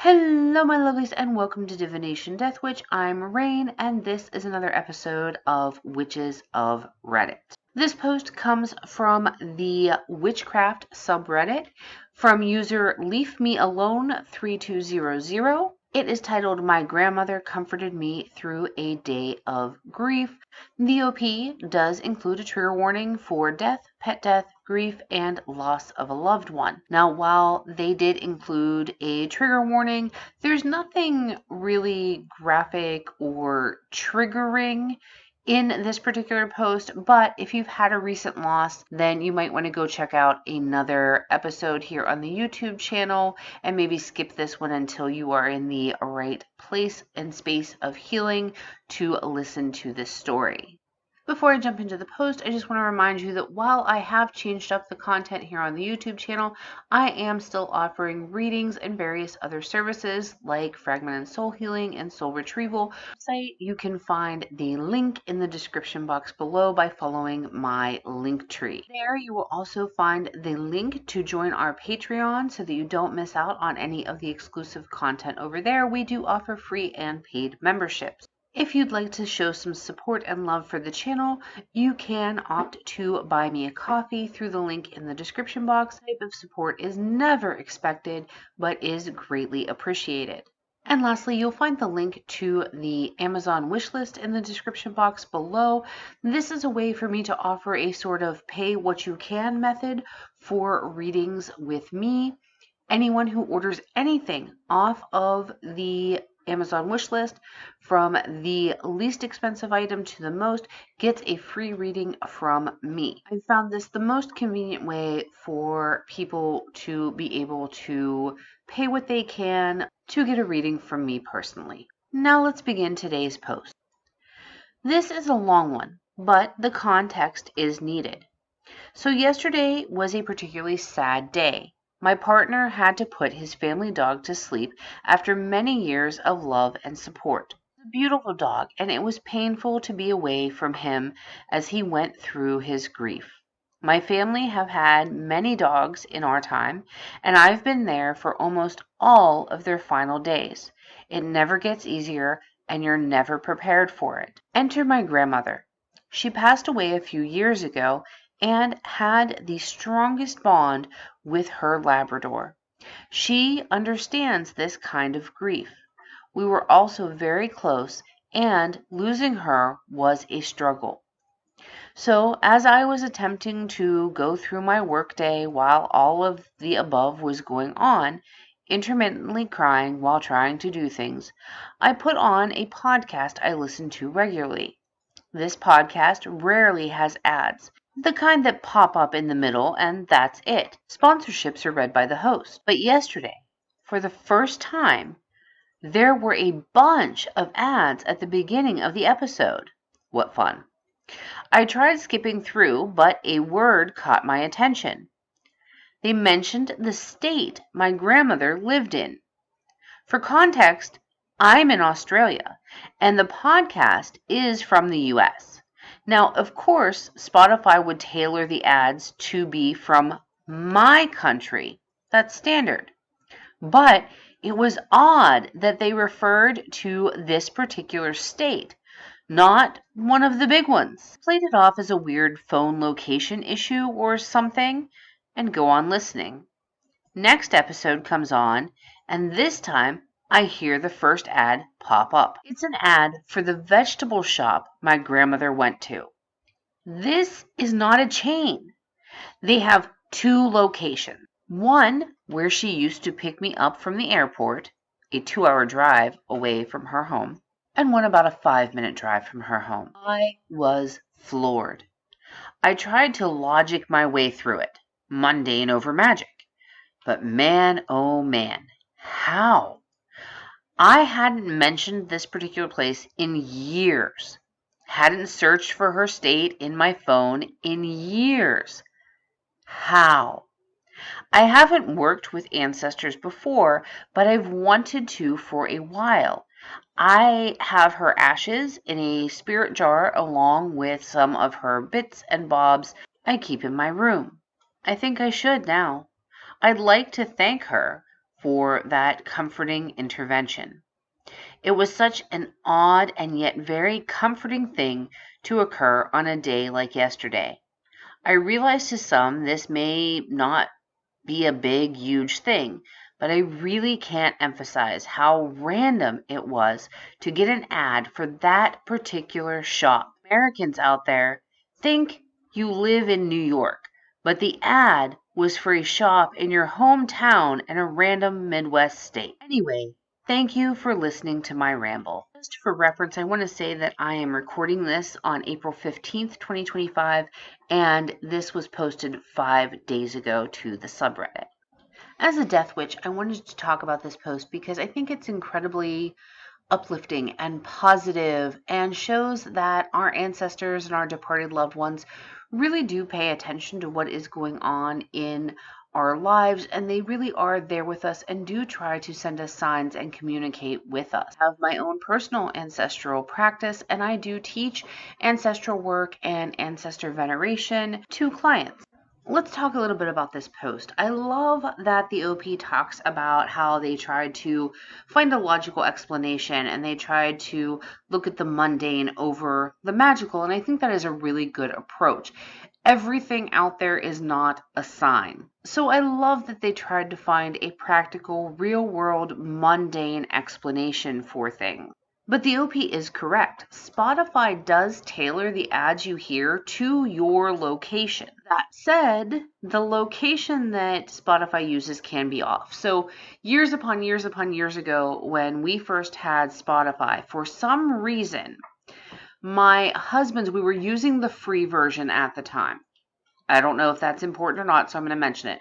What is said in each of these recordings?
Hello, my lovelies, and welcome to Divination Death Witch. I'm Rain, and this is another episode of Witches of Reddit. This post comes from the Witchcraft subreddit from user LeaveMeAlone3200. It is titled My Grandmother Comforted Me Through a Day of Grief. The OP does include a trigger warning for death, pet death, grief, and loss of a loved one. Now, while they did include a trigger warning, there's nothing really graphic or triggering in this particular post, but if you've had a recent loss, then you might want to go check out another episode here on the YouTube channel and maybe skip this one until you are in the right place and space of healing to listen to this story. Before I jump into the post, I just want to remind you that while I have changed up the content here on the YouTube channel, I am still offering readings and various other services like Fragment and Soul Healing and Soul Retrieval. You can find the link in the description box below by following my link tree. There you will also find the link to join our Patreon so that you don't miss out on any of the exclusive content over there. We do offer free and paid memberships. If you'd like to show some support and love for the channel, you can opt to buy me a coffee through the link in the description box. This type of support is never expected, but is greatly appreciated. And lastly, you'll find the link to the Amazon wishlist in the description box below. This is a way for me to offer a sort of pay what you can method for readings with me. Anyone who orders anything off of the Amazon wishlist, from the least expensive item to the most, gets a free reading from me. I found this the most convenient way for people to be able to pay what they can to get a reading from me personally. Now let's begin today's post. This is a long one, but the context is needed. So yesterday was a particularly sad day. My partner had to put his family dog to sleep after many years of love and support. He was a beautiful dog, and it was painful to be away from him as he went through his grief. My family have had many dogs in our time, and I've been there for almost all of their final days. It never gets easier, and you're never prepared for it. Enter my grandmother. She passed away a few years ago and had the strongest bond with her Labrador. She understands this kind of grief. We were also very close, and losing her was a struggle. So, as I was attempting to go through my workday while all of the above was going on, intermittently crying while trying to do things, I put on a podcast I listen to regularly. This podcast rarely has ads, the kind that pop up in the middle, and that's it. Sponsorships are read by the host. But yesterday, for the first time, there were a bunch of ads at the beginning of the episode. What fun. I tried skipping through, but a word caught my attention. They mentioned the state my grandmother lived in. For context, I'm in Australia, and the podcast is from the US. Now, of course, Spotify would tailor the ads to be from my country. That's standard. But it was odd that they referred to this particular state, not one of the big ones. Played it off as a weird phone location issue or something, and go on listening. Next episode comes on, and this time I hear the first ad pop up. It's an ad for the vegetable shop my grandmother went to. This is not a chain. They have two locations. One where she used to pick me up from the airport, a 2-hour drive away from her home, and one about a 5-minute drive from her home. I was floored. I tried to logic my way through it, mundane over magic. But man, oh man, how? I hadn't mentioned this particular place in years. Hadn't searched for her state in my phone in years. How? I haven't worked with ancestors before, but I've wanted to for a while. I have her ashes in a spirit jar along with some of her bits and bobs I keep in my room. I think I should now. I'd like to thank her for that comforting intervention. It was such an odd and yet very comforting thing to occur on a day like yesterday. I realize to some this may not be a big, huge thing, but I really can't emphasize how random it was to get an ad for that particular shop. Americans out there think you live in New York, but the ad was for a shop in your hometown in a random Midwest state. Anyway, thank you for listening to my ramble. Just for reference, I want to say that I am recording this on April 15th, 2025, and this was posted 5 days ago to the subreddit. As a death witch, I wanted to talk about this post because I think it's incredibly uplifting and positive and shows that our ancestors and our departed loved ones really do pay attention to what is going on in our lives, and they really are there with us and do try to send us signs and communicate with us. I have my own personal ancestral practice, and I do teach ancestral work and ancestor veneration to clients. Let's talk a little bit about this post. I love that the OP talks about how they tried to find a logical explanation and they tried to look at the mundane over the magical, and I think that is a really good approach. Everything out there is not a sign. So I love that they tried to find a practical, real-world, mundane explanation for things. But the OP is correct. Spotify does tailor the ads you hear to your location. That said, the location that Spotify uses can be off. So years upon years upon years ago, when we first had Spotify, for some reason, my husband's, we were using the free version at the time. I don't know if that's important or not, so I'm going to mention it.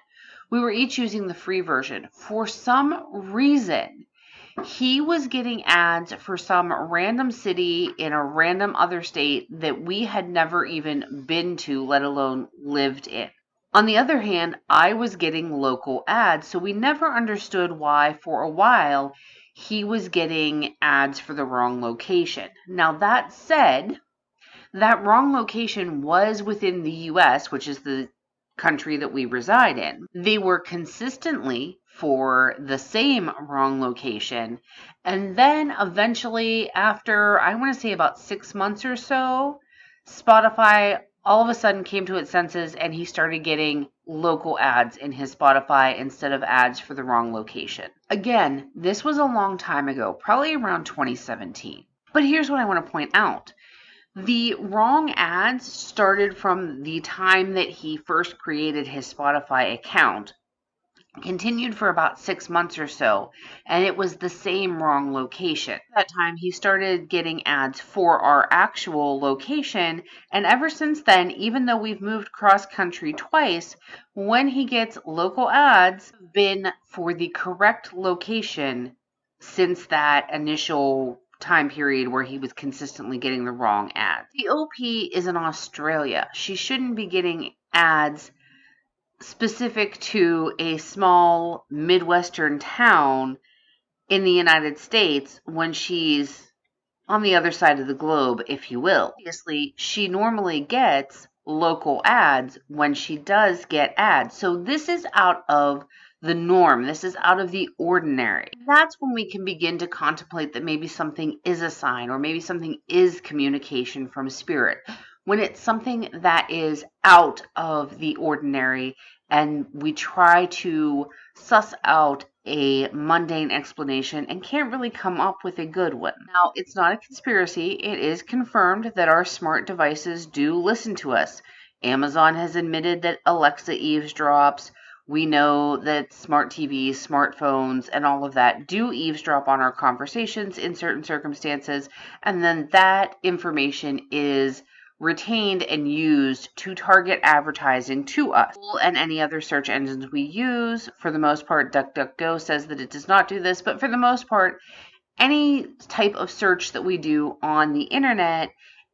We were each using the free version. For some reason, he was getting ads for some random city in a random other state that we had never even been to, let alone lived in. On the other hand, I was getting local ads, so we never understood why for a while he was getting ads for the wrong location. Now that said, that wrong location was within the US, which is the country that we reside in. They were consistently for the same wrong location. And then eventually, after I want to say about 6 months or so, Spotify all of a sudden came to its senses and he started getting local ads in his Spotify instead of ads for the wrong location. Again, this was a long time ago, probably around 2017. But here's what I want to point out. The wrong ads started from the time that he first created his Spotify account, continued for about 6 months or so, and it was the same wrong location. At that time, he started getting ads for our actual location, and ever since then, even though we've moved cross country twice, when he gets local ads, been for the correct location since that initial time period where he was consistently getting the wrong ads. The OP is in Australia. She shouldn't be getting ads specific to a small Midwestern town in the United States when she's on the other side of the globe, if you will. Obviously, she normally gets local ads when she does get ads. So this is out of the norm. This is out of the ordinary. That's when we can begin to contemplate that maybe something is a sign or maybe something is communication from spirit. When it's something that is out of the ordinary and we try to suss out a mundane explanation and can't really come up with a good one. Now, it's not a conspiracy. It is confirmed that our smart devices do listen to us. Amazon has admitted that Alexa eavesdrops. We know that smart TVs, smartphones, and all of that do eavesdrop on our conversations in certain circumstances, and then that information is retained and used to target advertising to us. And any other search engines we use, for the most part, DuckDuckGo says that it does not do this, but for the most part, any type of search that we do on the internet,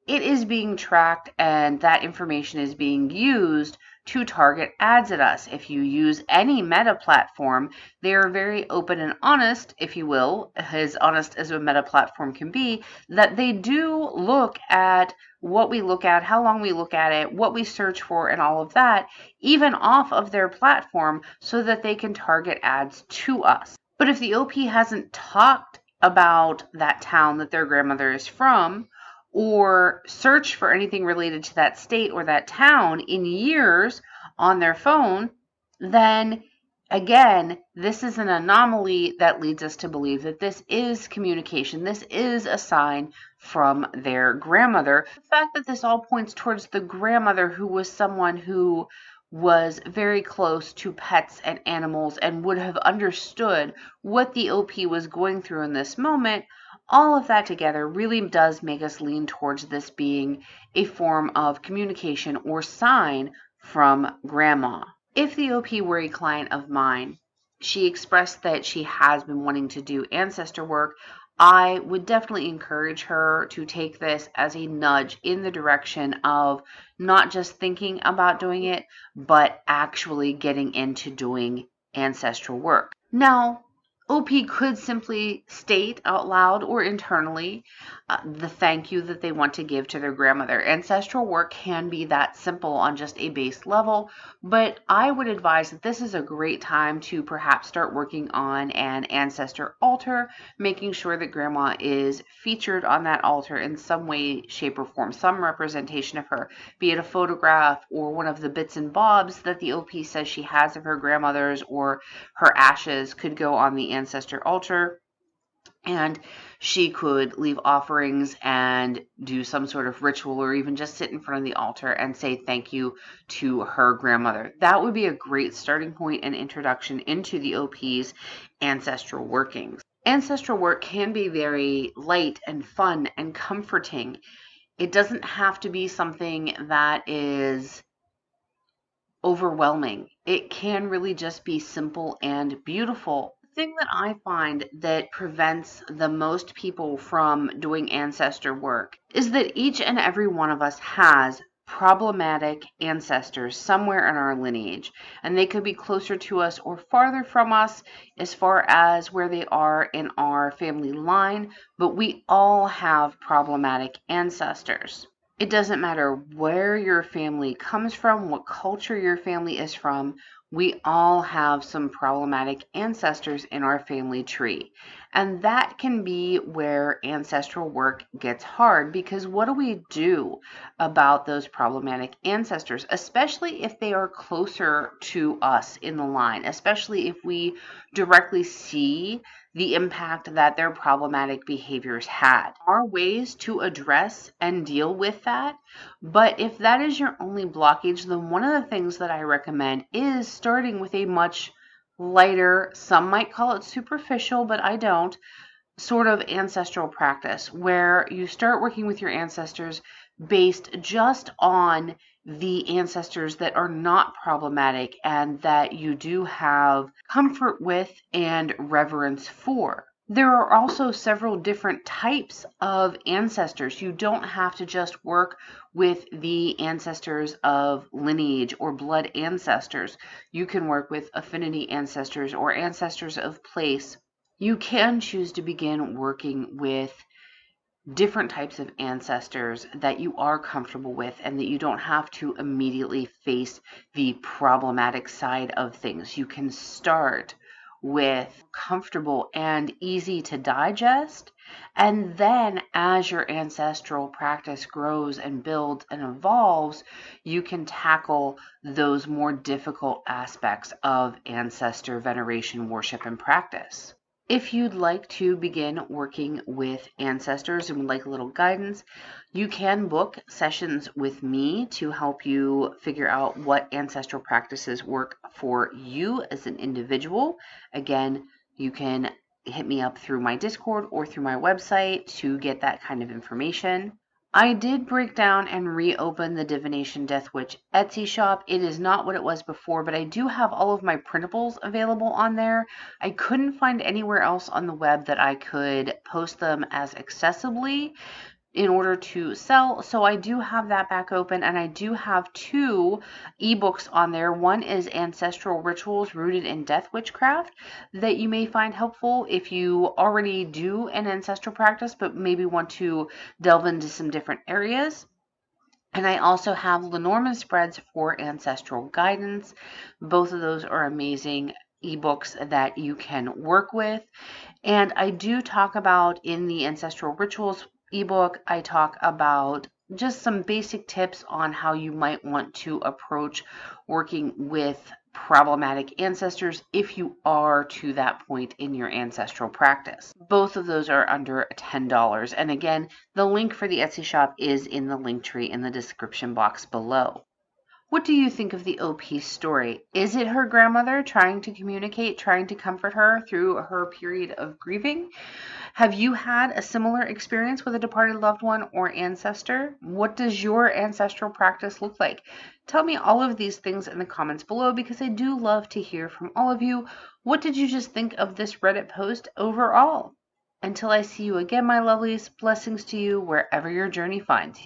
it is being tracked and that information is being used to target ads at us. If you use any meta platform, they are very open and honest, if you will, as honest as a meta platform can be, that they do look at what we look at, how long we look at it, what we search for, and all of that, even off of their platform, so that they can target ads to us. But if the OP hasn't talked about that town that their grandmother is from, or search for anything related to that state or that town in years on their phone, then again, this is an anomaly that leads us to believe that this is communication. This is a sign from their grandmother. The fact that this all points towards the grandmother, who was someone who was very close to pets and animals and would have understood what the OP was going through in this moment, all of that together really does make us lean towards this being a form of communication or sign from grandma. If the OP were a client of mine, she expressed that she has been wanting to do ancestor work. I would definitely encourage her to take this as a nudge in the direction of not just thinking about doing it, but actually getting into doing ancestral work. Now, OP could simply state out loud or internally the thank you that they want to give to their grandmother. Ancestral work can be that simple on just a base level, but I would advise that this is a great time to perhaps start working on an ancestor altar, making sure that grandma is featured on that altar in some way, shape, or form, some representation of her, be it a photograph or one of the bits and bobs that the OP says she has of her grandmother's, or her ashes could go on the ancestor altar, and she could leave offerings and do some sort of ritual, or even just sit in front of the altar and say thank you to her grandmother. That would be a great starting point and introduction into the OP's ancestral workings. Ancestral work can be very light and fun and comforting. It doesn't have to be something that is overwhelming. It can really just be simple and beautiful. The thing that I find that prevents the most people from doing ancestor work is that each and every one of us has problematic ancestors somewhere in our lineage, and they could be closer to us or farther from us as far as where they are in our family line, but we all have problematic ancestors. It doesn't matter where your family comes from, what culture your family is from, we all have some problematic ancestors in our family tree. And that can be where ancestral work gets hard, because what do we do about those problematic ancestors, especially if they are closer to us in the line, especially if we directly see the impact that their problematic behaviors had. There are ways to address and deal with that, but if that is your only blockage, then one of the things that I recommend is starting with a much lighter, some might call it superficial, but I don't, sort of ancestral practice, where you start working with your ancestors based just on the ancestors that are not problematic and that you do have comfort with and reverence for. There are also several different types of ancestors. You don't have to just work with the ancestors of lineage or blood ancestors. You can work with affinity ancestors or ancestors of place. You can choose to begin working with different types of ancestors that you are comfortable with and that you don't have to immediately face the problematic side of things. You can start with comfortable and easy to digest, and then as your ancestral practice grows and builds and evolves, you can tackle those more difficult aspects of ancestor veneration, worship, and practice. If you'd like to begin working with ancestors and would like a little guidance, you can book sessions with me to help you figure out what ancestral practices work for you as an individual. Again, you can hit me up through my Discord or through my website to get that kind of information. I did break down and reopen the Divination Death Witch Etsy shop. It is not what it was before, but I do have all of my printables available on there. I couldn't find anywhere else on the web that I could post them as accessibly. in order to sell. So I do have that back open, and I do have 2 ebooks on there. One is Ancestral Rituals Rooted in Death Witchcraft that you may find helpful if you already do an ancestral practice but maybe want to delve into some different areas. And I also have Lenormand spreads for ancestral guidance. Both of those are amazing ebooks that you can work with. And I do talk about in the Ancestral Rituals ebook, I talk about just some basic tips on how you might want to approach working with problematic ancestors if you are to that point in your ancestral practice. Both of those are under $10. And again, the link for the Etsy shop is in the link tree in the description box below. What do you think of the OP story? Is it her grandmother trying to communicate, trying to comfort her through her period of grieving? Have you had a similar experience with a departed loved one or ancestor? What does your ancestral practice look like? Tell me all of these things in the comments below, because I do love to hear from all of you. What did you just think of this Reddit post overall? Until I see you again, my lovelies, blessings to you wherever your journey finds you.